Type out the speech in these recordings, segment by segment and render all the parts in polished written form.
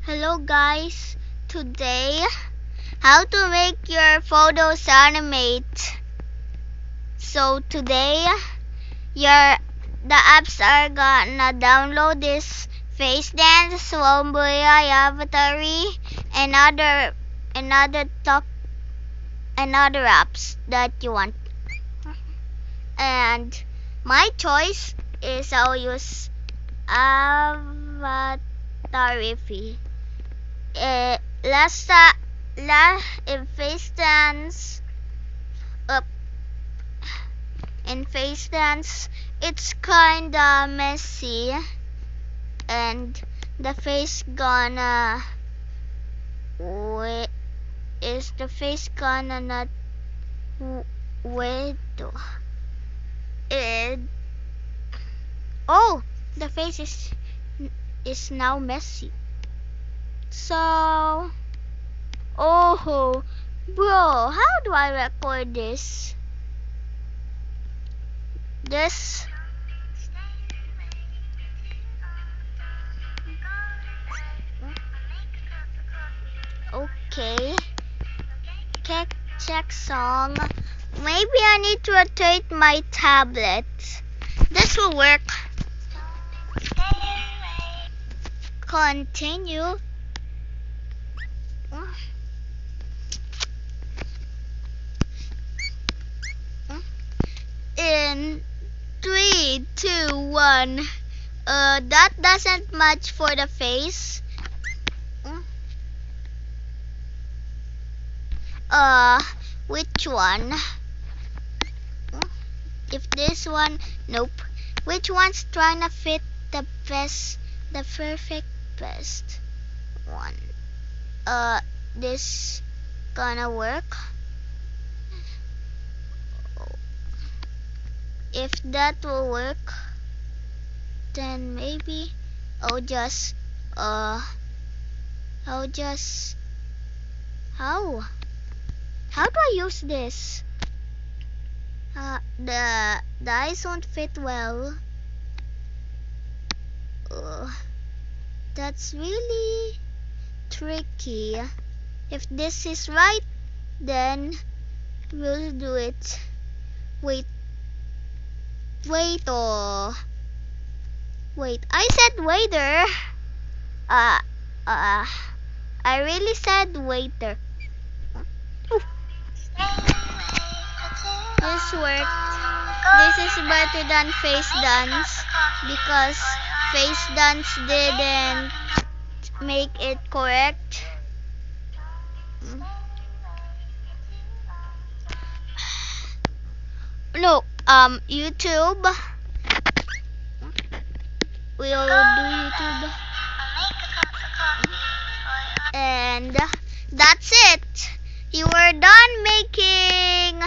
Hello guys, today how to make your photos animate. So today the apps are gonna download this Face Dance, Womboya, Avatary, and other apps that you want. And my choice is I'll use Avatary. In Face Dance, it's kinda messy, and the face gonna is the face gonna not wait. Oh, the face is now messy. So, oh, bro, how do I record this? Okay. Check song. Maybe I need to rotate my tablet. This will work. Continue. In 3, 2, 1. That doesn't match for the face. Which one? If this one, nope. Which one's trying to fit the perfect best one? This gonna work. If that will work, then maybe how do I use this? The eyes won't fit well. That's really tricky. If this is right, then we'll do it. Wait, I said waiter. I really said waiter. This worked. This is better than Face Dance because Face Dance didn't make it correct. No, YouTube. We'll do YouTube. And that's it. You are done making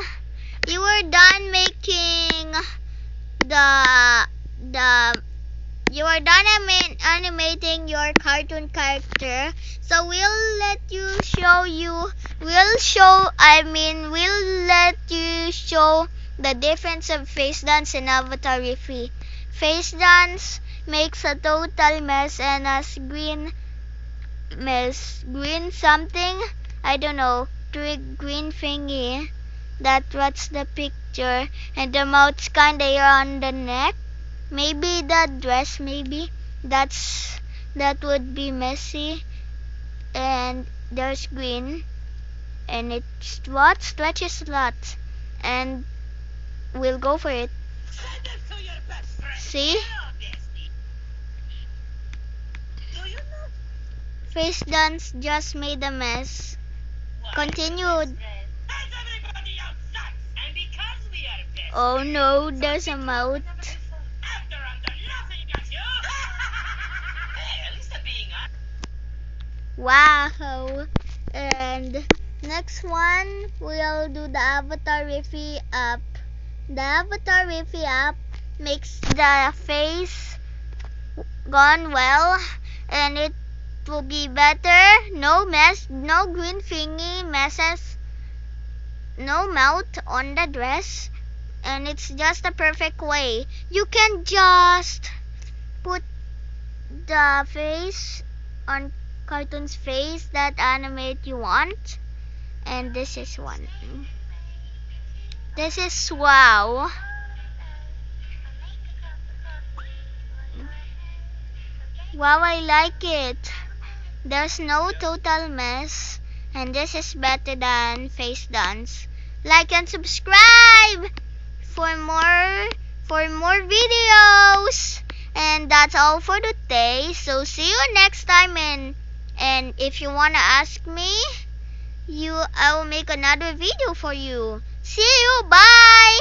animating your cartoon character. So we'll let you show the difference of Face Dance and Avatary. Face Dance makes a total mess and as green something, I don't know, green thingy. That's what's the picture, and the mouth's kinda here on the neck. Maybe the dress, that would be messy. And there's green, and it's what stretches a lot, and we'll go for it. See? Face Dance just made a mess. Continued. Oh no, there's a mouth. Wow. And next one, we'll do the Avatary app. The Avatary app makes the face gone well, and it will be better. No mess, no green thingy messes, no mouth on the dress, and it's just a perfect way. You can just put the face on cartoon's face that animate you want. And this is one. This is wow. Wow, I like it. There's no total mess. And this is better than face dance. Like and subscribe for more videos. And that's all for today. So see you next time, and if you wanna ask me, I will make another video for you. See you. Bye.